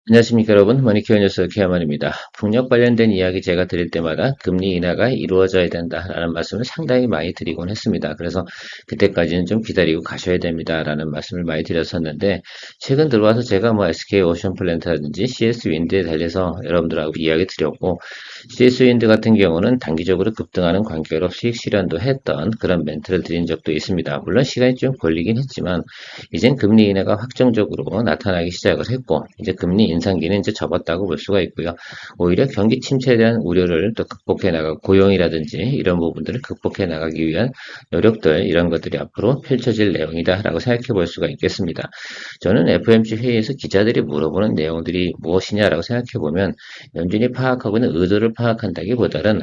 안녕하십니까 여러분, 머니케어 뉴스 케어만입니다. 풍력 관련된 이야기 제가 드릴 때마다 금리 인하가 이루어져야 된다라는 말씀을 상당히 많이 드리곤 했습니다. 그래서 그때까지는 좀 기다리고 가셔야 됩니다라는 말씀을 많이 드렸었는데, 최근 들어와서 제가 뭐 SK 오션 플랜트라든지 CS 윈드에 대해서 여러분들하고 이야기 드렸고, CS 윈드 같은 경우는 단기적으로 급등하는 관계로 수익 실현도 했던 그런 멘트를 드린 적도 있습니다. 물론 시간이 좀 걸리긴 했지만 이젠 금리 인하가 확정적으로 나타나기 시작을 했고, 이제 금리 인상기는 이제 접었다고 볼 수가 있고요. 오히려 경기 침체에 대한 우려를 또 극복해 나가고, 고용이라든지 이런 부분들을 극복해 나가기 위한 노력들, 이런 것들이 앞으로 펼쳐질 내용이다라고 생각해 볼 수가 있겠습니다. 저는 FOMC 회의에서 기자들이 물어보는 내용들이 무엇이냐라고 생각해 보면, 연준이 파악하고 있는 의도를 파악한다기보다는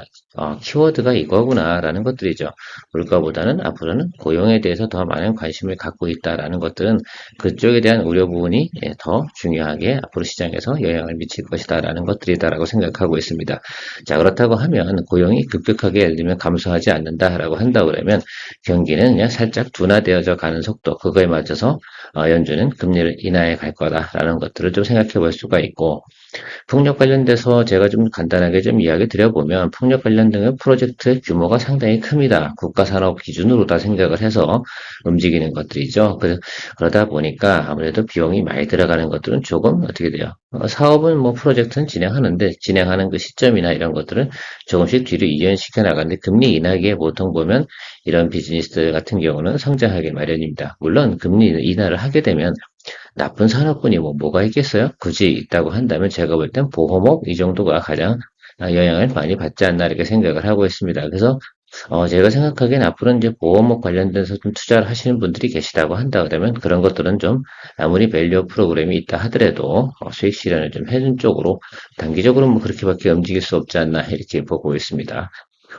키워드가 이거구나라는 것들이죠. 물가보다는 앞으로는 고용에 대해서 더 많은 관심을 갖고 있다라는 것들은 그쪽에 대한 우려 부분이 더 중요하게 앞으로 시장에서 영향을 미칠 것이다라는 것들이다라고 생각하고 있습니다. 자, 그렇다고 하면 고용이 급격하게 예를 들면 감소하지 않는다라고 한다 그러면 경기는 그냥 살짝 둔화되어져 가는 속도, 그거에 맞춰서 연준은 금리를 인하해 갈 거다라는 것들을 좀 생각해 볼 수가 있고, 풍력 관련돼서 제가 좀 간단하게 좀 이야기 드려보면, 풍력 관련된 프로젝트의 규모가 상당히 큽니다. 국가산업 기준으로 다 생각을 해서 움직이는 것들이죠. 그러다 보니까 아무래도 비용이 많이 들어가는 것들은 조금 어떻게 돼요? 사업은 뭐 프로젝트는 진행하는데, 진행하는 그 시점이나 이런 것들은 조금씩 뒤로 이연시켜 나가는데, 금리 인하기에 보통 보면 이런 비즈니스 같은 경우는 성장하기 마련입니다. 물론 금리 인하를 하게 되면 나쁜 산업군이 뭐가 있겠어요? 굳이 있다고 한다면 제가 볼 땐 보호목 이 정도가 가장 영향을 많이 받지 않나 이렇게 생각을 하고 있습니다. 그래서 제가 생각하기엔 앞으로 이제 보호목 관련돼서 좀 투자를 하시는 분들이 계시다고 한다 그러면, 그런 것들은 좀 아무리 밸류 프로그램이 있다 하더라도 수익 실현을 좀 해준 쪽으로 단기적으로 뭐 그렇게밖에 움직일 수 없지 않나 이렇게 보고 있습니다.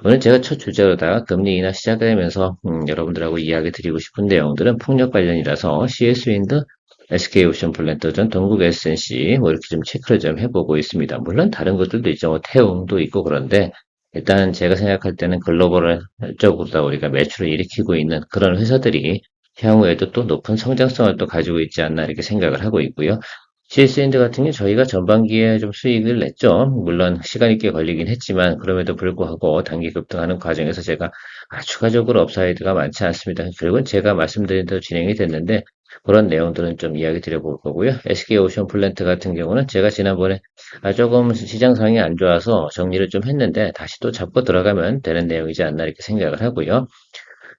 오늘 제가 첫 주제로다가 금리 인하 시작되면서 여러분들하고 이야기 드리고 싶은 내용들은 풍력 관련이라서 CS윈드, SK오션 플랜트 전 동국 SNC 뭐 이렇게 좀 체크를 좀 해보고 있습니다. 물론 다른 것들도 있죠. 뭐 태웅도 있고 그런데, 일단 제가 생각할 때는 글로벌적으로 우리가 매출을 일으키고 있는 그런 회사들이 향후에도 또 높은 성장성을 또 가지고 있지 않나 이렇게 생각을 하고 있고요. CS랜드 같은 경우 저희가 전반기에 좀 수익을 냈죠. 물론 시간이 꽤 걸리긴 했지만 그럼에도 불구하고 단기 급등하는 과정에서 제가 추가적으로 업사이드가 많지 않습니다. 결국은 제가 말씀드린 대로 진행이 됐는데, 그런 내용들은 좀 이야기 드려볼 거고요. SK오션 플랜트 같은 경우는 제가 지난번에 조금 시장 상황이 안 좋아서 정리를 좀 했는데, 다시 또 잡고 들어가면 되는 내용이지 않나 이렇게 생각을 하고요.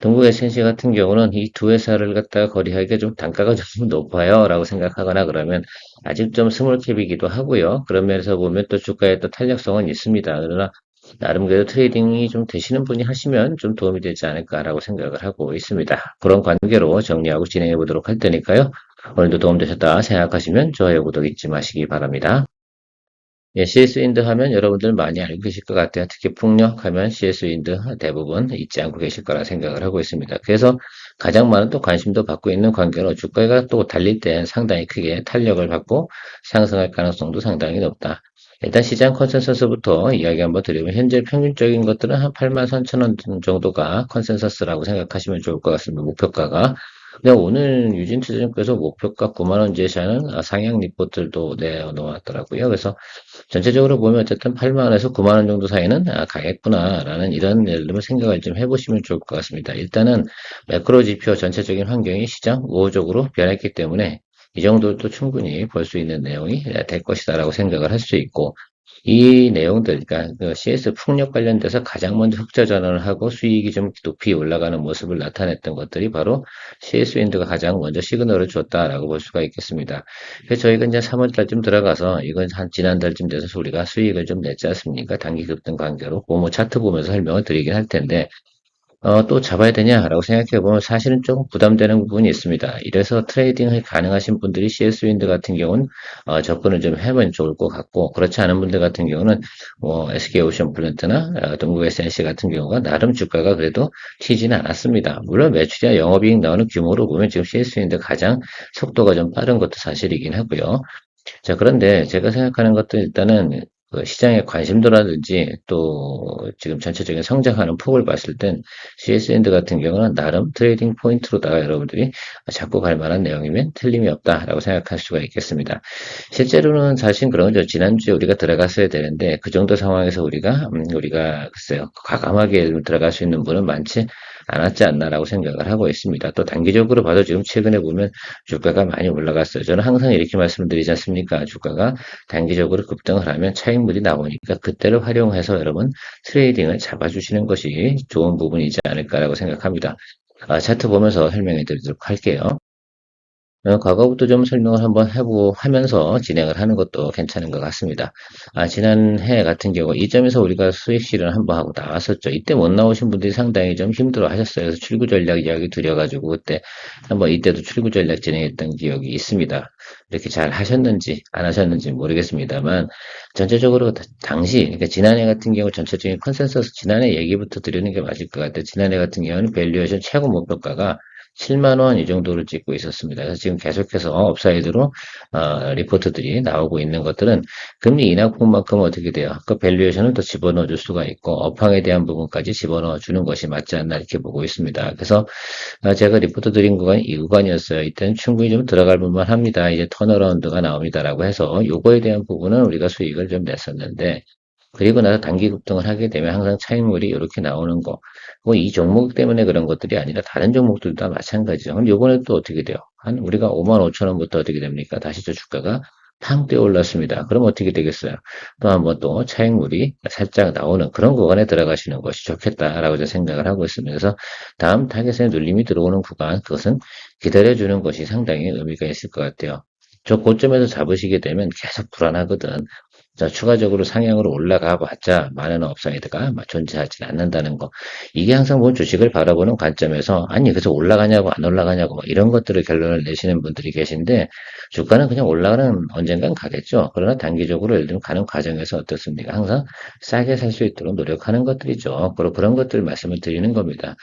동국 에센시 같은 경우는 이 두 회사를 갖다가 거래하기가 좀 단가가 좀 높아요 라고 생각하거나 그러면 아직 좀 스몰캡이기도 하고요. 그런 면에서 보면 또 주가에 또 탄력성은 있습니다. 그러나 나름 그래도 트레이딩이 좀 되시는 분이 하시면 좀 도움이 되지 않을까라고 생각을 하고 있습니다. 그런 관계로 정리하고 진행해 보도록 할 테니까요. 오늘도 도움되셨다 생각하시면 좋아요, 구독 잊지 마시기 바랍니다. 예, CS 윈드 하면 여러분들 많이 알고 계실 것 같아요. 특히 풍력 하면 CS 윈드 대부분 잊지 않고 계실 거라 생각을 하고 있습니다. 그래서 가장 많은 또 관심도 받고 있는 관계로 주가가 또 달릴 땐 상당히 크게 탄력을 받고 상승할 가능성도 상당히 높다. 일단 시장 컨센서스부터 이야기 한번 드리면, 현재 평균적인 것들은 한 8만 3천 원 정도가 컨센서스라고 생각하시면 좋을 것 같습니다. 목표가가. 근데 오늘 유진투자증권에서 목표가 9만 원 제시하는 상향 리포트도 내놓았더라고요. 그래서 전체적으로 보면 어쨌든 8만 원에서 9만 원 정도 사이는 가겠구나라는 이런 예를 들면 생각을 좀 해보시면 좋을 것 같습니다. 일단은 매크로 지표 전체적인 환경이 시장 우호적으로 변했기 때문에 이 정도도 충분히 볼 수 있는 내용이 될 것이다라고 생각을 할 수 있고, 이 내용들, 그러니까 그 CS 풍력 관련돼서 가장 먼저 흑자 전환을 하고 수익이 좀 높이 올라가는 모습을 나타냈던 것들이 바로 CS 윈드가 가장 먼저 시그널을 줬다라고 볼 수가 있겠습니다. 그래서 저희가 이제 3월 달쯤 들어가서 이건 한 지난달쯤 돼서 우리가 수익을 좀 냈지 않습니까? 단기 급등 관계로. 그거 뭐 차트 보면서 설명을 드리긴 할 텐데, 또 잡아야 되냐라고 생각해 보면 사실은 조금 부담되는 부분이 있습니다. 이래서 트레이딩을 가능하신 분들이 CS 윈드 같은 경우는 접근을 좀 해보면 좋을 것 같고, 그렇지 않은 분들 같은 경우는 뭐 SK 오션 플랜트나 동국 SNC 같은 경우가 나름 주가가 그래도 튀지는 않았습니다. 물론 매출이나 영업이익 나오는 규모로 보면 지금 CS 윈드 가장 속도가 좀 빠른 것도 사실이긴 하고요. 자, 그런데 제가 생각하는 것도 일단은 그 시장의 관심도라든지 또 지금 전체적인 성장하는 폭을 봤을 땐 CSND 같은 경우는 나름 트레이딩 포인트로다가 여러분들이 잡고 갈 만한 내용이면 틀림이 없다라고 생각할 수가 있겠습니다. 실제로는 사실 그런 거죠. 지난주에 우리가 들어갔어야 되는데 그 정도 상황에서 우리가 글쎄요 과감하게 들어갈 수 있는 분은 많지 않았지 않나라고 생각을 하고 있습니다. 또 단기적으로 봐도 지금 최근에 보면 주가가 많이 올라갔어요. 저는 항상 이렇게 말씀드리지 않습니까? 주가가 단기적으로 급등을 하면 차익물이 나오니까 그때를 활용해서 여러분 트레이딩을 잡아주시는 것이 좋은 부분이지 않을까라고 생각합니다. 차트 보면서 설명해 드리도록 할게요. 과거부터 좀 설명을 한번 하면서 진행을 하는 것도 괜찮은 것 같습니다. 지난해 같은 경우 이 점에서 우리가 수익 실현 한번 하고 나왔었죠. 이때 못 나오신 분들이 상당히 좀 힘들어 하셨어요. 그래서 출구 전략 이야기 드려가지고 그때 한번 이때도 출구 전략 진행했던 기억이 있습니다. 이렇게 잘 하셨는지 안 하셨는지 모르겠습니다만 전체적으로 당시 그러니까 지난해 같은 경우 전체적인 컨센서스 지난해 얘기부터 드리는 게 맞을 것 같아요. 지난해 같은 경우는 밸류에이션 최고 목표가가 7만 원 이 정도를 찍고 있었습니다. 그래서 지금 계속해서 업사이드로 리포트들이 나오고 있는 것들은 금리 인하폭만큼 어떻게 돼요? 그 밸류에이션을 더 집어넣어 줄 수가 있고 업황에 대한 부분까지 집어넣어 주는 것이 맞지 않나 이렇게 보고 있습니다. 그래서 제가 리포트 드린 구간이 이 구간이었어요. 이때는 충분히 좀 들어갈 부분 합니다. 이제 턴어라운드가 나옵니다라고 해서 요거에 대한 부분은 우리가 수익을 좀 냈었는데 그리고 나서 단기 급등을 하게 되면 항상 차익물이 이렇게 나오는 거. 뭐 이 종목 때문에 그런 것들이 아니라 다른 종목들도 다 마찬가지죠. 그럼 요번에 또 어떻게 돼요? 한 우리가 5만 5천 원부터 어떻게 됩니까? 다시 또 주가가 팡 뛰어 올랐습니다. 그럼 어떻게 되겠어요? 또 한번 또 차익물이 살짝 나오는 그런 구간에 들어가시는 것이 좋겠다라고 저는 생각을 하고 있습니다. 그래서 다음 타겟에 눌림이 들어오는 구간, 그것은 기다려주는 것이 상당히 의미가 있을 것 같아요. 저 고점에서 잡으시게 되면 계속 불안하거든. 자, 추가적으로 상향으로 올라가 봤자 많은 업사이드가 존재하지 않는다는 거. 이게 항상 뭐 주식을 바라보는 관점에서 아니 그래서 올라가냐고 안 올라가냐고 뭐 이런 것들을 결론을 내시는 분들이 계신데 주가는 그냥 올라가는 언젠간 가겠죠. 그러나 단기적으로 예를 들면 가는 과정에서 어떻습니까? 항상 싸게 살 수 있도록 노력하는 것들이죠. 그런 것들 말씀을 드리는 겁니다.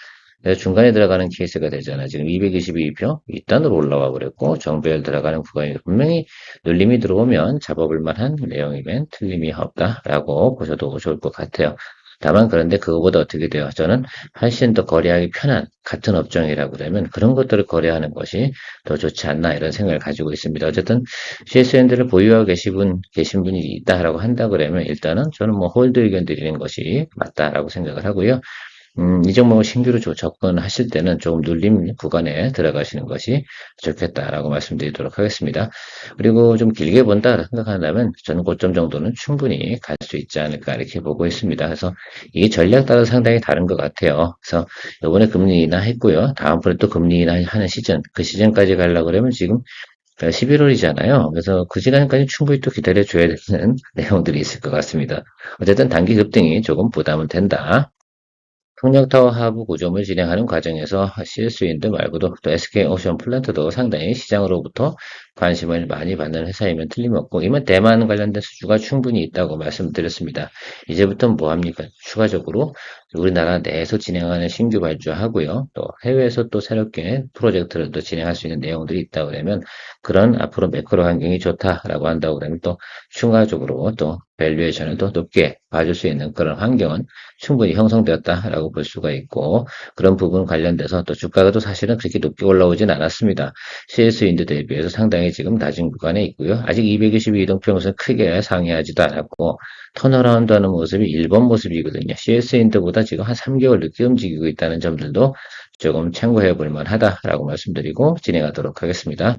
그래서 중간에 들어가는 케이스가 되잖아. 지금 222표 윗단으로 올라와 버렸고 정배열 들어가는 구간이 분명히 눌림이 들어오면 잡아볼 만한 내용이면 틀림이 없다라고 보셔도 좋을 것 같아요. 다만 그런데 그거보다 어떻게 돼요? 저는 훨씬 더 거래하기 편한 같은 업종이라고 그러면 그런 것들을 거래하는 것이 더 좋지 않나 이런 생각을 가지고 있습니다. 어쨌든 CSN들을 보유하고 계신 분이 있다라고 한다 그러면 일단은 저는 뭐 홀드 의견 드리는 것이 맞다라고 생각을 하고요. 이 종목을 신규로 접근하실 때는 조금 눌림 구간에 들어가시는 것이 좋겠다라고 말씀드리도록 하겠습니다. 그리고 좀 길게 본다 생각한다면 저는 고점 정도는 충분히 갈 수 있지 않을까 이렇게 보고 있습니다. 그래서 이 전략 따라 상당히 다른 것 같아요. 그래서 이번에 금리 인하 했고요. 다음번에 또 금리 인하 하는 시즌, 그 시즌까지 가려고 그러면 지금 11월이잖아요. 그래서 그 시간까지 충분히 또 기다려줘야 되는 내용들이 있을 것 같습니다. 어쨌든 단기 급등이 조금 부담은 된다. 풍력타워 하부 구조물 진행하는 과정에서 CS윈드 말고도 또 SK오션 플랜트도 상당히 시장으로부터 관심을 많이 받는 회사이면 틀림없고 이번 대만 관련된 수주가 충분히 있다고 말씀드렸습니다. 이제부터 뭐 합니까? 추가적으로 우리나라 내에서 진행하는 신규 발주하고요. 또 해외에서 또 새롭게 프로젝트를 또 진행할 수 있는 내용들이 있다 그러면 그런 앞으로 매크로 환경이 좋다라고 한다고 그러면 또 추가적으로 또 밸류에이션을 더 높게 봐줄 수 있는 그런 환경은 충분히 형성되었다라고 볼 수가 있고 그런 부분 관련돼서 또 주가가 또 사실은 그렇게 높게 올라오진 않았습니다. CS인드 대비해서 상당히 지금 낮은 구간에 있고요. 아직 222 이동평선 크게 상회하지도 않았고 턴어라운드 하는 모습이 일본 모습이거든요. CS인드보다 지금 한 3개월 늦게 움직이고 있다는 점들도 조금 참고해 볼 만하다라고 말씀드리고 진행하도록 하겠습니다.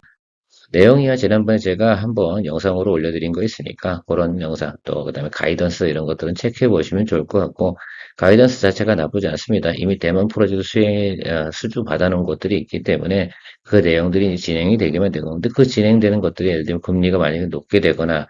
내용이야 지난번에 제가 한번 영상으로 올려드린 거 있으니까 그런 영상 또 그다음에 가이던스 이런 것들은 체크해 보시면 좋을 것 같고 가이던스 자체가 나쁘지 않습니다. 이미 대만 프로젝트 수주 받아놓은 것들이 있기 때문에 그 내용들이 진행이 되기만 되고 근데 그 진행되는 것들이 예를 들면 금리가 만약에 높게 되거나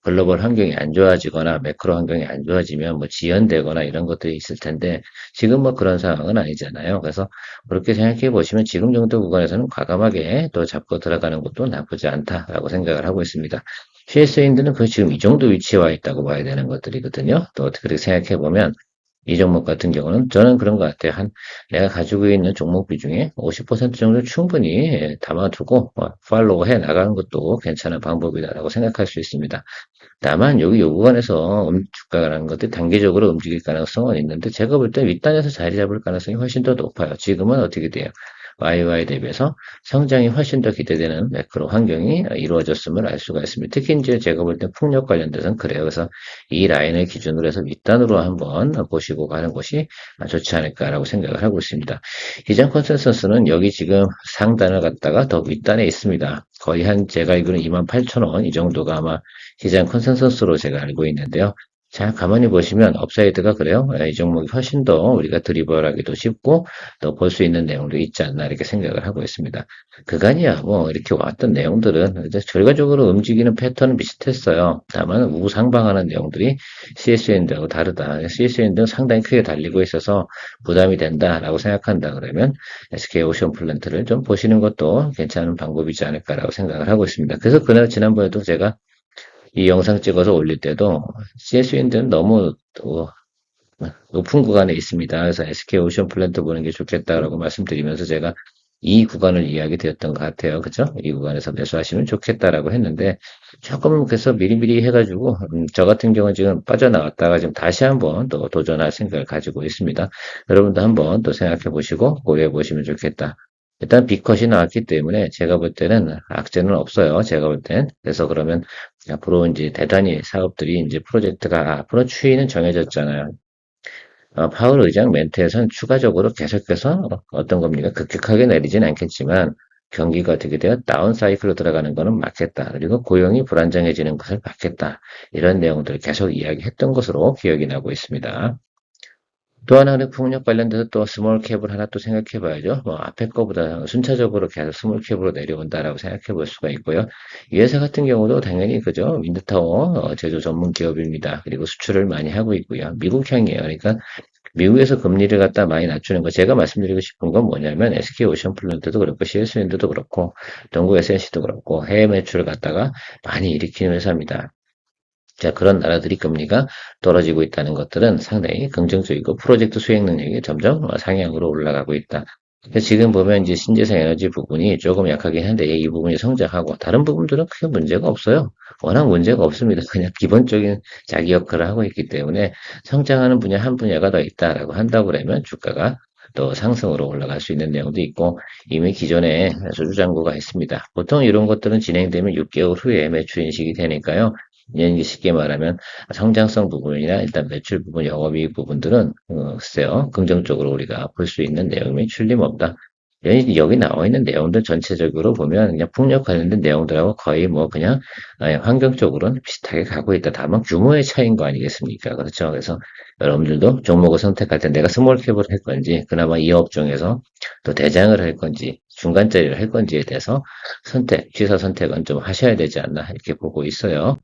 글로벌 환경이 안 좋아지거나 매크로 환경이 안 좋아지면 뭐 지연되거나 이런 것들이 있을 텐데 지금 뭐 그런 상황은 아니잖아요. 그래서 그렇게 생각해 보시면 지금 정도 구간에서는 과감하게 또 잡고 들어가는 것도 나쁘지 않다라고 생각을 하고 있습니다. CS인들은 그 지금 이 정도 위치에 와 있다고 봐야 되는 것들이거든요. 또 어떻게 생각해 보면 이 종목 같은 경우는 저는 그런 것 같아요. 내가 가지고 있는 종목 비중에 50% 정도 충분히 담아두고 팔로우 해 나가는 것도 괜찮은 방법이다라고 생각할 수 있습니다. 다만 여기 요 구간에서 주가라는 것들이 단기적으로 움직일 가능성은 있는데 제가 볼 때 윗단에서 자리 잡을 가능성이 훨씬 더 높아요. 지금은 어떻게 돼요? YY 대비해서 성장이 훨씬 더 기대되는 매크로 환경이 이루어졌음을 알 수가 있습니다. 특히 이제 제가 볼 때 풍력 관련돼서는 그래요. 그래서 이 라인을 기준으로 해서 윗단으로 한번 보시고 가는 것이 좋지 않을까라고 생각을 하고 있습니다. 기장 컨센서스는 여기 지금 상단을 갖다가 더 윗단에 있습니다. 거의 한 제가 알기로는 28,000원 이 정도가 아마 시장 컨센서스로 제가 알고 있는데요. 자, 가만히 보시면 업사이드가 그래요. 이 종목이 훨씬 더 우리가 드리블하기도 쉽고 또 볼 수 있는 내용도 있지 않나 이렇게 생각을 하고 있습니다. 그간이야 뭐 이렇게 왔던 내용들은 이제 결과적으로 움직이는 패턴은 비슷했어요. 다만 우상방하는 내용들이 CSN하고 다르다. CSN은 상당히 크게 달리고 있어서 부담이 된다라고 생각한다 그러면 SK오션 플랜트를 좀 보시는 것도 괜찮은 방법이지 않을까라고 생각을 하고 있습니다. 그래서 그날 지난번에도 제가 이 영상 찍어서 올릴 때도 CSN들은 너무 높은 구간에 있습니다. 그래서 SK 오션 플랜트 보는 게 좋겠다라고 말씀드리면서 제가 이 구간을 이야기 드렸던 것 같아요. 그죠? 이 구간에서 매수하시면 좋겠다라고 했는데 조금 그래서 미리미리 해가지고 저 같은 경우는 지금 빠져나갔다가 지금 다시 한번 또 도전할 생각을 가지고 있습니다. 여러분도 한번 또 생각해 보시고 고려해 보시면 좋겠다. 일단 B컷이 나왔기 때문에 제가 볼 때는 악재는 없어요. 제가 볼 땐. 그래서 그러면 앞으로 이제 대단히 사업들이 이제 프로젝트가 앞으로 추이는 정해졌잖아요. 파월 의장 멘트에서는 추가적으로 계속해서 어떤 겁니까? 급격하게 내리진 않겠지만 경기가 어떻게 돼요? 다운 사이클로 들어가는 거는 맞겠다. 그리고 고용이 불안정해지는 것을 막겠다. 이런 내용들을 계속 이야기했던 것으로 기억이 나고 있습니다. 또 하나는 풍력 관련돼서 또 스몰 캡을 하나 또 생각해 봐야죠. 뭐 앞에 거보다 순차적으로 계속 스몰 캡으로 내려온다라고 생각해 볼 수가 있고요. 이 회사 같은 경우도 당연히 그죠. 윈드타워 제조 전문 기업입니다. 그리고 수출을 많이 하고 있고요. 미국향이에요. 그러니까 미국에서 금리를 갖다 많이 낮추는 거 제가 말씀드리고 싶은 건 뭐냐면 SK 오션플랜트도 그렇고 CS윈드도 그렇고 동구 SNC도 그렇고 해외 매출을 갖다가 많이 일으키는 회사입니다. 자, 그런 나라들이 금리가 떨어지고 있다는 것들은 상당히 긍정적이고 프로젝트 수행 능력이 점점 상향으로 올라가고 있다. 그래서 지금 보면 이제 신재생 에너지 부분이 조금 약하긴 한데 이 부분이 성장하고 다른 부분들은 크게 문제가 없어요. 워낙 문제가 없습니다. 그냥 기본적인 자기 역할을 하고 있기 때문에 성장하는 분야 한 분야가 더 있다라고 한다고 그러면 주가가 또 상승으로 올라갈 수 있는 내용도 있고 이미 기존에 수주잔고가 있습니다. 보통 이런 것들은 진행되면 6개월 후에 매출 인식이 되니까요. 이제 쉽게 말하면 성장성 부분이나 일단 매출 부분, 영업이익 부분들은 글쎄요 긍정적으로 우리가 볼 수 있는 내용이 틀림없다. 여기 나와 있는 내용들 전체적으로 보면 그냥 풍력 관련된 내용들하고 거의 뭐 그냥 환경적으로는 비슷하게 가고 있다. 다만 규모의 차이인 거 아니겠습니까? 그렇죠. 그래서 여러분들도 종목을 선택할 때 내가 스몰캡을 할 건지, 그나마 이 업종에서 또 대장을 할 건지, 중간짜리를 할 건지에 대해서 취사 선택은 좀 하셔야 되지 않나 이렇게 보고 있어요.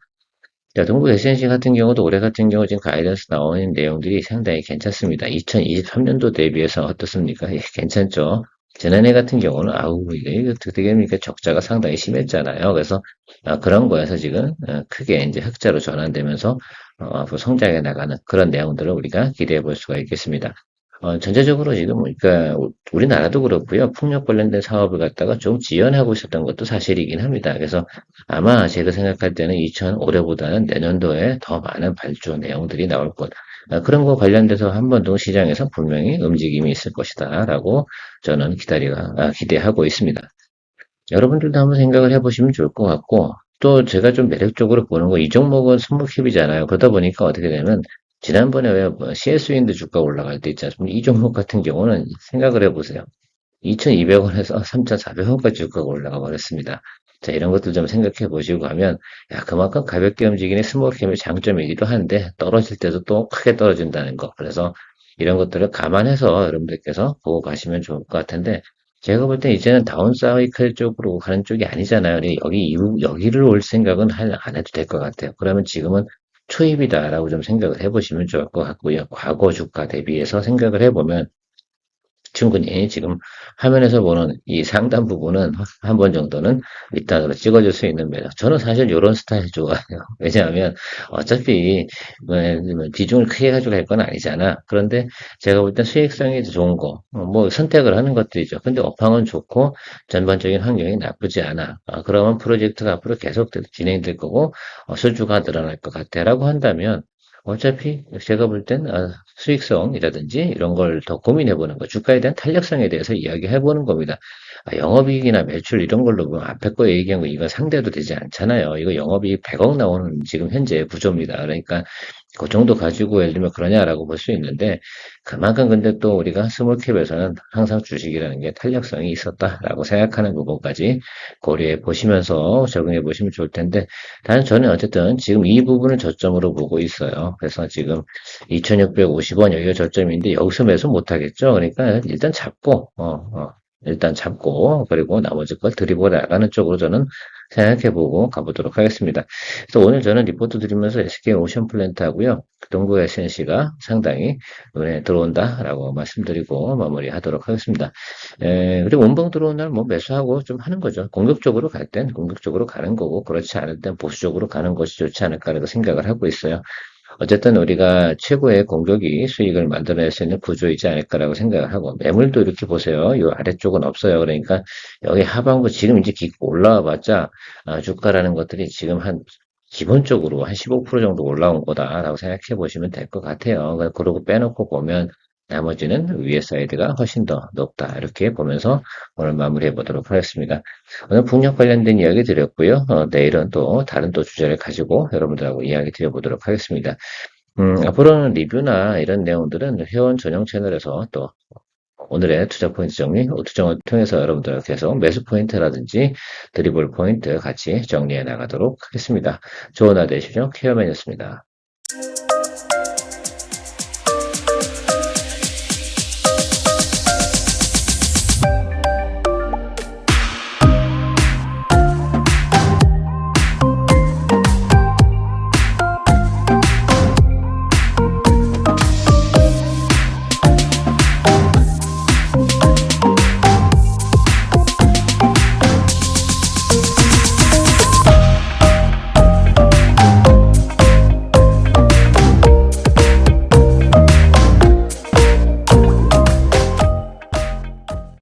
자, 동부 SNC 같은 경우도 올해 같은 경우 지금 가이던스 나오는 내용들이 상당히 괜찮습니다. 2023년도 대비해서 어떻습니까? 예, 괜찮죠? 지난해 같은 경우는 아우 이게 어떻게 됩니까? 적자가 상당히 심했잖아요. 그래서 그런 거에서 지금 크게 이제 흑자로 전환되면서 앞으로 성장해 나가는 그런 내용들을 우리가 기대해 볼 수가 있겠습니다. 전체적으로 지금 그러니까 우리나라도 그렇고요. 풍력 관련된 사업을 갖다가 좀 지연하고 있었던 것도 사실이긴 합니다. 그래서 아마 제가 생각할 때는 2005년보다는 내년도에 더 많은 발주 내용들이 나올 것. 그런 거 관련돼서 한 번 더 시장에서 분명히 움직임이 있을 것이다라고 저는 기대하고 있습니다. 여러분들도 한번 생각을 해보시면 좋을 것 같고, 또 제가 좀 매력적으로 보는 거, 이 종목은 스몰캡이잖아요. 그러다 보니까 어떻게 되면, 지난번에 왜 CS윈드 주가 올라갈 때 있지 않습니까? 이 종목 같은 경우는 생각을 해보세요. 2,200원에서 3,400원까지 주가가 올라가 버렸습니다. 자, 이런 것들 좀 생각해 보시고 하면, 야, 그만큼 가볍게 움직이는 스몰캡의 장점이기도 한데, 떨어질 때도 또 크게 떨어진다는 거. 그래서 이런 것들을 감안해서 여러분들께서 보고 가시면 좋을 것 같은데, 제가 볼 때 이제는 다운 사이클 쪽으로 가는 쪽이 아니잖아요. 여기를 올 생각은 안 해도 될 것 같아요. 그러면 지금은 초입이다라고 좀 생각을 해보시면 좋을 것 같고요. 과거 주가 대비해서 생각을 해보면 충분히 지금 화면에서 보는 이 상단 부분은 한 번 정도는 밑단으로 찍어줄 수 있는 매력. 저는 사실 이런 스타일 좋아해요. 왜냐하면 어차피 뭐 비중을 크게 가지고 할 건 아니잖아. 그런데 제가 볼 땐 수익성이 좋은 거, 뭐 선택을 하는 것들이죠. 근데 업황은 좋고 전반적인 환경이 나쁘지 않아. 그러면 프로젝트가 앞으로 계속 진행될 거고 수주가 늘어날 것 같아라고 한다면 어차피 제가 볼 땐 수익성이라든지 이런 걸 더 고민해 보는 거, 주가에 대한 탄력성에 대해서 이야기해 보는 겁니다. 영업이익이나 매출 이런 걸로 뭐 앞에 거 얘기한 거 이거 상대도 되지 않잖아요. 이거 영업이익 100억 나오는 지금 현재 구조입니다. 그러니까 그 정도 가지고 예를 들면 그러냐라고 볼 수 있는데 그만큼 근데 또 우리가 스몰캡에서는 항상 주식이라는 게 탄력성이 있었다라고 생각하는 부분까지 고려해 보시면서 적용해 보시면 좋을 텐데 단 저는 어쨌든 지금 이 부분을 저점으로 보고 있어요. 그래서 지금 2,650원 여기가 저점인데 여기서 매수 못 하겠죠. 그러니까 일단 잡고 일단 잡고 그리고 나머지 걸 들이고 나가는 쪽으로 저는 생각해보고 가보도록 하겠습니다. 그래서 오늘 저는 리포트 드리면서 SK 오션 플랜트 하고요. 동부 SNC가 상당히 눈에 들어온다라고 말씀드리고 마무리하도록 하겠습니다. 그리고 원봉 들어온 날 뭐 매수하고 좀 하는 거죠. 공격적으로 갈 땐 공격적으로 가는 거고 그렇지 않을 땐 보수적으로 가는 것이 좋지 않을까라고 생각을 하고 있어요. 어쨌든 우리가 최고의 공격이 수익을 만들어낼 수 있는 구조이지 않을까라고 생각을 하고 매물도 이렇게 보세요. 이 아래쪽은 없어요. 그러니까 여기 하반부 지금 이제 깊고 올라와 봤자 주가라는 것들이 지금 한 기본적으로 한 15% 정도 올라온 거다라고 생각해 보시면 될 것 같아요. 그러고 빼놓고 보면 나머지는 위에 사이드가 훨씬 더 높다. 이렇게 보면서 오늘 마무리해 보도록 하겠습니다. 오늘 풍력 관련된 이야기 드렸고요. 내일은 또 다른 또 주제를 가지고 여러분들하고 이야기 드려보도록 하겠습니다. 앞으로는 리뷰나 이런 내용들은 회원 전용 채널에서 또 오늘의 투자 포인트 정리, 투정을 통해서 여러분들 계속 매수 포인트라든지 드리블 포인트 같이 정리해 나가도록 하겠습니다. 좋은 하루 되시죠? 케어맨이었습니다.